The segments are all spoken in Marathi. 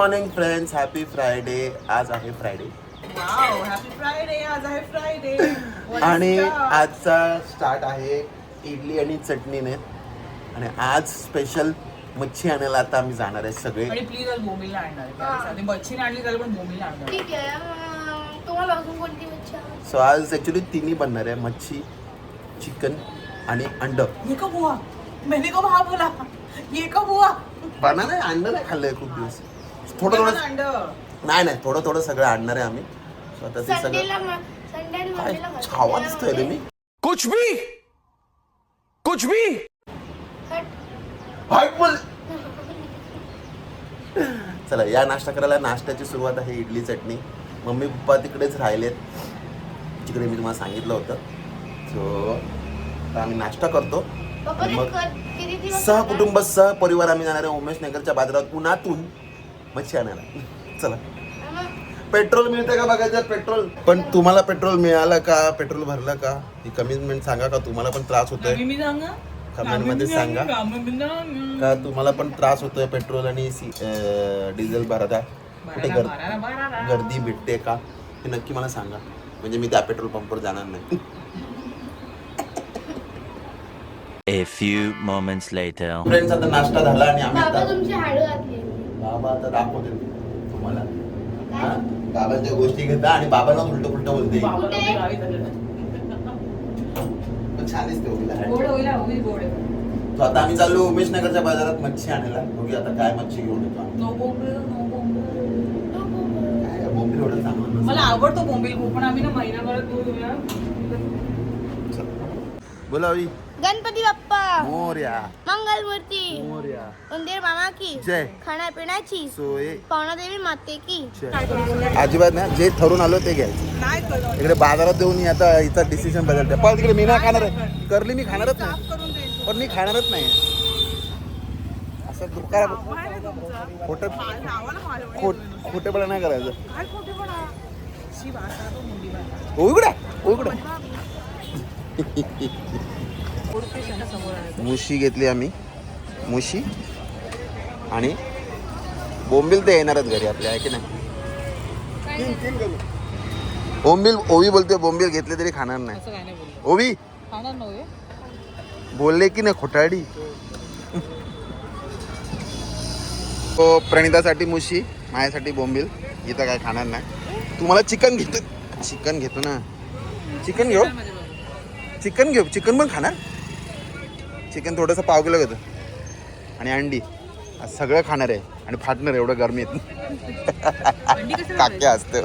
Morning friends, happy Friday. आज आहे फ्रायडे. Wow, happy Friday. आज आहे फ्रायडे. आणि आजचा स्टार्ट आहे इडली आणि चटणीने. आणि आज स्पेशल मच्छी आणायला आता आम्ही जाणार आहे सगळे. आणि प्लीज आज बोंबील आणणार आहे. साधी मच्छी नाही आणली तर पण बोंबील आणणार. ठीक आहे. तुम्हाला अजून कोणती मच्छी आवडते? सो आज ॲक्च्युली तिन्ही बनणार आहे, मच्छी, चिकन आणि अंड. ये कब हुआ? मैंने कब हाँ बोला? ये कब हुआ? बनणार आहे, अंड नाही खाल्लंय खूप दिवस. थोडं थोडं अंड. नाही थोडं थोडं सगळं आणणार आहे आम्ही. सो आता ते सगळं संडेला संडे आणि काय मंडेला खातो. छावा दिसतोय रे मी. कुछ भी हट. हाय बोल. चला या नाश्ता करायला. नाश्त्याची सुरुवात आहे इडली चटणी. मम्मी पप्पा तिकडेच राहिलेत, तिकडे मी तुम्हाला सांगितलं होतं. सो आता आम्ही नाश्ता करतो. पप्पा आणि ते मग किती दिवस सहकुटुंब सहपरिवार आम्ही जाणार आहे उमेश नगरच्या बाजारात उन्हातून मच्छी आणायला. चला. पेट्रोल मिळतं का बघायचं. पेट्रोल पण तुम्हाला पेट्रोल मिळालं का, पेट्रोल भरलं का, ही कमिटमेंट सांगा. का तुम्हाला पण त्रास होतोय मी सांगा. कमेंट मध्ये सांगा का तुम्हाला पण त्रास होतोय पेट्रोल आणि डिझेल भरता. कुठे गर्दी भेटते का हे नक्की मला सांगा, म्हणजे मी त्या पेट्रोल पंपवर जाणार नाही. A few moments later. Friends आता नाश्ता झाला आणि आम्ही बाबा आता तुमची हाडं घातली. बाबा आता दाखवते तुम्हाला. हा? बाबांच्या गोष्टी घेता आणि बाबांना उलट उलट बोलते. पण छान दिसते उभीला. तो आता आम्ही चाललो उमेश नगरच्या बाजारात मच्छी आणायला. बघूया आता काय मच्छी घेऊन येतो आम्ही. काय बोंबील एवढं चांगलं नसतं. मला आवडतो बोंबील खूप, पण आम्ही ना महिनाभरात बोलूया. बोला अवी. गणपती बाप्पा मोरया मंगलमूर्ती मोरया उंदीर मामा की जय. खाण्यापिण्याची सोय पवनादेवी माते की जय. अजिबात ना जे ठरून आलो ते घ्यायचं. नाही कळलं. इकडे बाजारात देऊन आता हिचा डिसिजन बदलते. पण तिकडे मी नाही खाणार आहे. करली मी खाणारच नाही. करून दे. पण मी खाणारच नाही. असं दुकान खोटं खोटेपणा नाही करायचं. काय खोटेपणा? शी भाषा तो मुंडी भाषा. ओ इकडे ओ इकडे. मुशी घेतली आम्ही, मुशी आणि बोंबील ते येणारच घरी आपल्या, आहे की नाही. बोंबील ओवी बोलते, बोंबील घेतले तरी खाणार नाही. असं काय नाही बोललो. ओवी खाणार नव्हे. बोलले की नाही खोटाडी. तो प्रणितासाठी मुशी, माझ्यासाठी बोंबील. इथं काय खाणार नाही. तुम्हाला चिकन घेतो, चिकन घेतो ना. चिकन घेऊ, चिकन घेऊ. चिकन पण खाणार. चिकन थोडंसं पाव किलो घेतो आणि अंडी. आज सगळं खाणार आहे आणि फाटणार एवढं गरमीत. काक्या असते.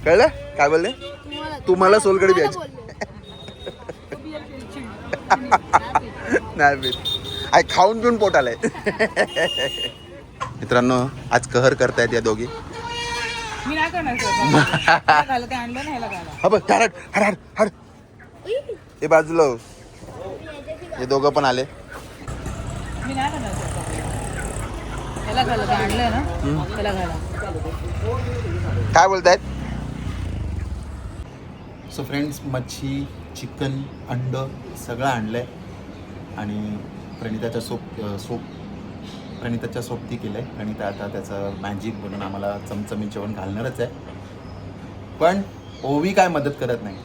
कळलं काय बोलले. तुम्हाला सोलकडी द्यायची नाही. आय खाऊन पिऊन पोट आलंय. मित्रांनो आज कहर करतायत या दोघी. मी नाही करणार ते आणलं ना ह्याला घाला. हा बघ हर हर हर हर. हे बाजूला हो. हे दोघं पण आले. मी नाही करणार ह्याला घाला. ते आणलंय ना त्याला घाला. काय बोलतायत. सो फ्रेंड्स मच्छी, चिकन, अंड सगळं आणलंय आणि प्रणिताच्या प्रणिताच्या सोबती केलंय. प्रणिता आता त्याचं मॅजिक बनून आम्हाला चमचमीत जेवण घालणारच आहे. पण ओवी काय मदत करत नाही.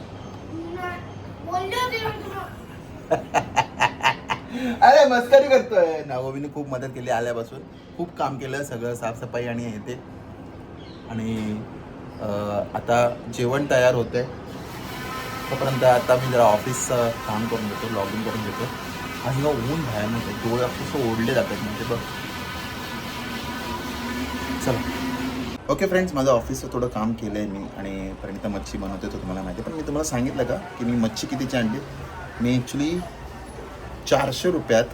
अरे मस्करी करतोय ना. ओवीने खूप मदत केली आल्यापासून. खूप काम केलं, सगळं साफसफाई आणि हे ते. आणि आता जेवण तयार होतंय. तोपर्यंत आता मी जरा ऑफिसचं काम करून घेतो, लॉग इन करून घेतो. आणि ऊन भयानक आहे, डोळे अक्षरशः ओढले जातात म्हणजे बघ. चला. ओके फ्रेंड्स, माझं ऑफिसचं थोडं काम केलं आहे मी आणि प्रणिता मच्छी बनवते तो तुम्हाला माहिती आहे. पण मी तुम्हाला सांगितलं का की मी मच्छी कितीची आणली. मी ॲक्च्युली 400 रुपयात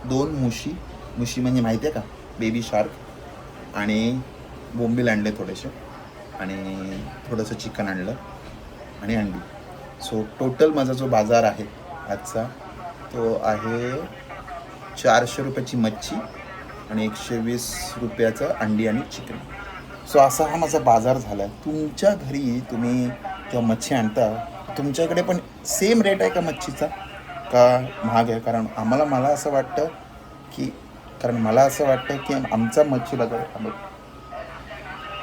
2 मुशी म्हणजे माहिती आहे का, बेबी शार्क, आणि बोंबील आणले थोडेसे, आणि थोडंसं चिकन आणलं आणि अंडी. सो टोटल माझा जो बाजार आहे आजचा तो आहे 400 रुपयाची मच्छी आणि 120 रुपयाचं अंडी आणि चिकन. सो असा हा माझा बाजार झाला आहे. तुमच्या घरी तुम्ही जेव्हा मच्छी आणता तुमच्याकडे पण सेम रेट आहे का मच्छीचा का महाग आहे? कारण मला असं वाटतं की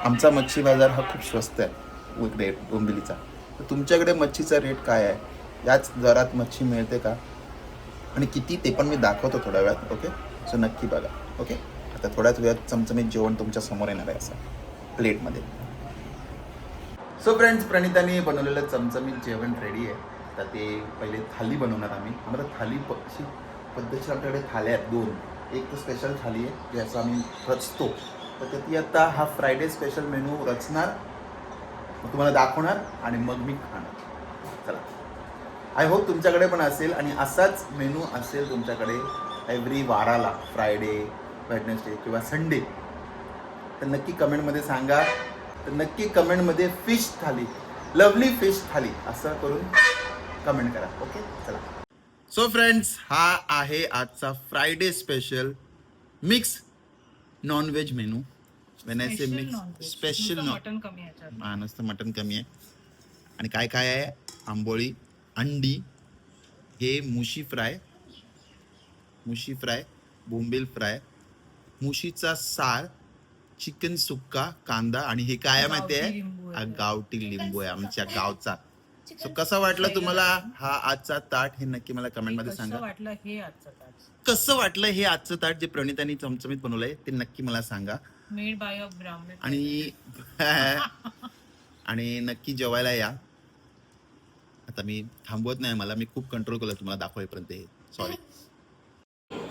आमचा मच्छी बाजार हा खूप स्वस्त आहे इकडे डोंबिवलीचा. तर तुमच्याकडे मच्छीचा रेट काय आहे? याच दरात मच्छी मिळते का आणि किती ते पण मी दाखवतो थोड्या वेळात. ओके, सो नक्की बघा. ओके, आता थोड्याच वेळात चमचमीत जेवण तुमच्या समोर येणार आहे असं प्लेटमध्ये. सो फ्रेंड्स, प्रणिताने बनवलेलं चमचमीत जेवण रेडी आहे. तर ते पहिले थाली बनवणार आम्ही. आम्हाला थाली अशी पद्धतीची आमच्याकडे थाल्या आहेत 2. एक तर स्पेशल थाली आहे जी असं आम्ही रचतो. तर ती आता हा फ्रायडे स्पेशल मेनू रचणार, मग तुम्हाला दाखवणार आणि मग मी खाणार. चला, आय होप तुमच्याकडे पण असेल आणि असाच मेनू असेल तुमच्याकडे एव्हरी वाराला, फ्रायडे, वेडनेसडे किंवा संडे. तर नक्की कमेंटमध्ये सांगा. तर नक्की कमेंटमध्ये फिश थाली, लवली फिश थाली असं करून कमेंट करा. ओके, चला. सो फ्रेंड्स, हा आहे आजचा Friday special mix non veg menu. When I say mix special mutton कमी आहे याच्यात. हां, नुसतं मटन कमी आहे. आणि काय काय आहे? आंबोळी, अंडी, हे मुशी फ्राय, बोंबील फ्राय, मुशीचा सार, चिकन सुक्का, कांदा आणि हे काय माहिती आहे? गावठी लिंबू आहे आमच्या गावचा. सो कसा वाटला तुम्हाला हा आजचा ताट हे नक्की मला कमेंटमध्ये सांगा. कसं वाटलं हे आजचं ताट जे प्रणितानी चमचमीत बनवलंय ते नक्की मला सांगा. मेड बाय अ ब्राह्मण. आणि नक्की जेवायला या. आता मी थांबवत नाही, मला मी खूप कंट्रोल केलं तुम्हाला दाखवायपर्यंत. हे सॉरी.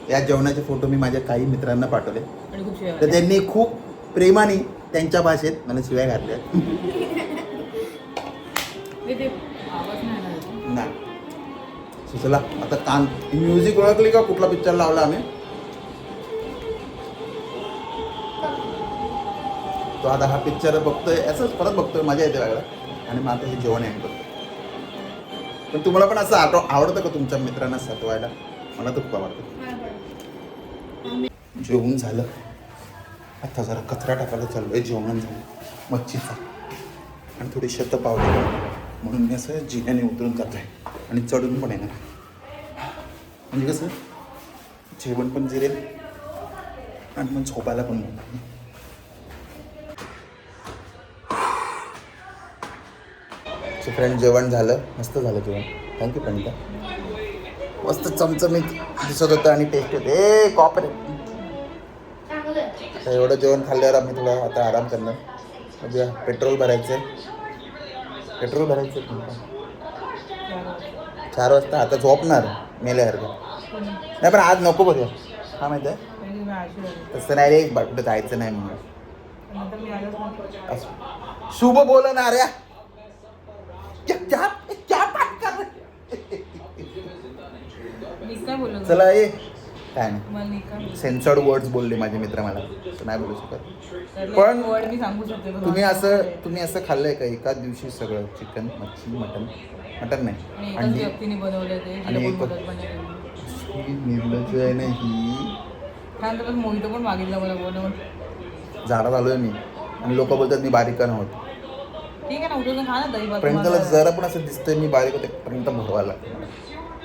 या जेवणाचे फोटो मी माझ्या काही मित्रांना पाठवले आणि खूप शिव्या तर त्यांनी खूप प्रेमाने त्यांच्या भाषेत मला शिव्या घातल्या. ते आवाज नाही आला त्याचा. नाही सुचला. आता कान म्युझिक ओळखली का? कुठला पिक्चर लावला आम्ही तो. आता हा पिक्चर बघतोय, असंच परत बघतोय, मजा येते लागला. आणि मग आता हे जेवण आहे करतो. पण तुम्हाला पण असं आवडतं का तुमच्या मित्रांना सतवायला? मला तर खूप आवडतं. जेवण झालं, आता जरा कचरा टाकायला चालू आहे. जेवण झालं मच्छीचा आणि थोडी शतपावली, म्हणून मी असं जिन्याने उतरून जातो आहे आणि चढून पण येणार. म्हणजे कसं जेवण पण जिरेल आणि मग झोपायला पण मिळणार. सो फ्रेंड, जेवण झालं, मस्त झालं जेवण. थँक्यू प्रणिता. मस्त चमचमीत दिसत होतं आणि टेस्ट होते. कॉपरेट. आता एवढं जेवण खाल्ल्यावर आम्ही थोडा आता आराम करणार. म्हणजे पेट्रोल भरायचं 4 वाजता. आता झोपणार मेल्यासारखं. नाही पण आज नको बघ. हा माहिती आहे तसं नाही रे, कुठं जायचं नाही म्हणून. शुभ बोलणार या. चला ये. काय नाही, सेन्सर्ड वर्ड्स बोलले माझे मित्र, मला नाही बोलू शकत. पण मी सांगू शकते. तुम्ही असं खाल्लंय का एका दिवशी सगळं? चिकन, मच्छी, मटन नाही, अंडी. आणि निर्लज्ज आहे ना ही. मोहितो पण मागितला मला बनवून. झाडात आलोय मी आणि लोक बोलतात मी बारीक का नव्हतं. ठीक आहे ना, उठून खा ना दही भात. पर्यंतला जरा पण असं दिसतंय मी बारीक होते पर्यंत भरवायला लागतं.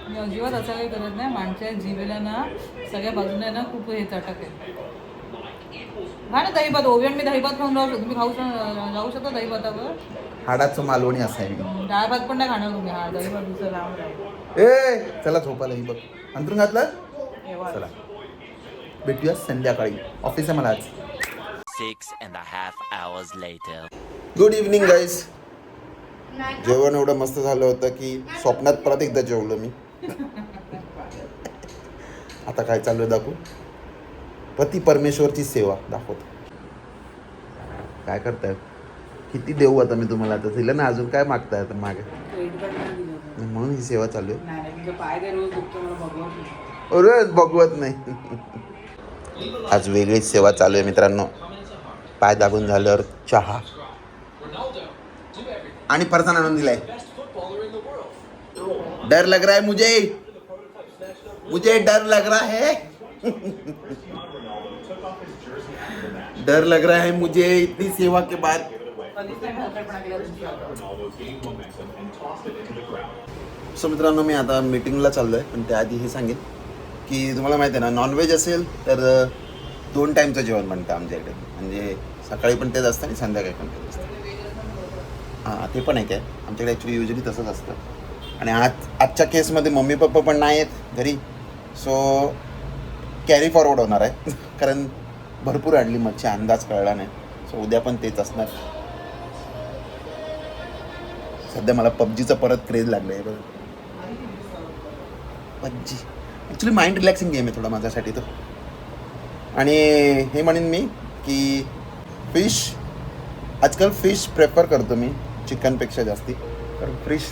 मी अजिबात असं काही करत नाही. माणसाच्या जिभेला ना सगळ्या बाजूला ना खूप हे चटक आहे. खा ना दही भात. ओव्यान मी दही भात खाऊन राहू शकतो. तुम्ही जाऊ शकता दही भातावर. हाडाचं मालवणी असं आहे मी. डाळ भात पण नाही खाणार तुम्ही. हा दही भात दुसरं राहून ए चला झोपायला. ही बघ अंतरून घातलं. चला भेटूया संध्याकाळी. ऑफिस आहे मला आज. 6.5 hours later. Good evening guys. जेवण एवढं मस्त झालं होतं की स्वप्नात परत एकदा जेवलो मी. आता काय चालू आहे दाखवू. पती परमेश्वरची सेवा दाखवतो. काय करताय? किती देऊ आता मी तुम्हाला? आता दिलं ना, अजून काय मागताय आता मागे? म्हणून ही सेवा चालू आहे. रोज भगवत नाही. आज वेगळीच सेवा चालू आहे मित्रांनो. पाय दाबून झाल्यावर चहा आणि फरसाण आणून दिलाय. डर लग रहा है मुझे डर लग रहा है. डर लग रहा है मुझे इतनी सेवा के बाद. कधीच नाही हलकटपणा केला तुमच्या. सो मित्रांनो, मी आता मीटिंगला चाललो आहे, पण त्याआधी हे सांगेन की तुम्हाला माहिती आहे ना, नॉनव्हेज असेल तर 2 टाईमचं जेवण बनतं आमच्याकडे. म्हणजे सकाळी पण तेच असतं आणि संध्याकाळी पण तेच असतं. हां, ते पण आहे काय, आमच्याकडे ॲक्च्युली युजली तसंच असतं. आणि आजच्या केसमध्ये मम्मी पप्पा पण नाही आहेत घरी, सो कॅरी फॉरवर्ड होणार आहे कारण भरपूर आणली मच्छी, अंदाज कळला नाही. सो उद्या पण तेच असणार. सध्या मला पबजीचं परत क्रेज लागलं आहे बघ. PUBG actually mind relaxing game आहे थोडा माझ्यासाठी तो. आणि हे म्हणेन मी की आजकाल फिश प्रेफर करतो मी चिकनपेक्षा जास्ती, कारण फिश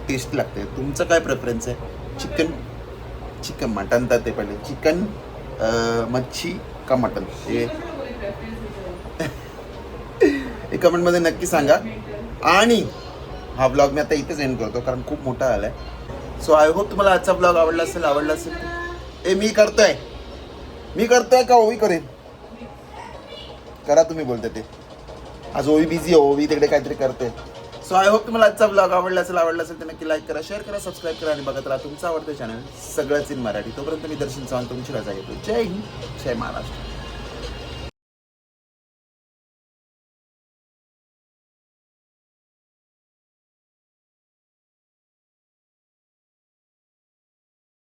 टेस्ट लागते. तुमचं काय प्रेफरन्स आहे? चिकन मटन तर ते पहिले चिकन, मच्छी का मटन, हे कमेंटमध्ये नक्की सांगा. आणि हा ब्लॉग मी आता इथेच एंड करतो कारण खूप मोठा आला आहे. सो आय होप तुम्हाला आजचा ब्लॉग आवडला असेल. मी करतोय का ओवी करेन? करा तुम्ही बोलते ते. आज ओवी बिझी आहे, ओवी तिकडे काहीतरी करते. सो आय होप तुम्हाला आजचा ब्लॉग आवडला असेल तर नक्की लाईक करा, शेअर करा, सबस्क्राईब करा आणि बघत राहा तुमचं आवडतं चॅनल सगळंच इन मराठी. तोपर्यंत मी दर्शन चव्हाण तुमची रजा घेतो. जय हिंद, जय महाराष्ट्र.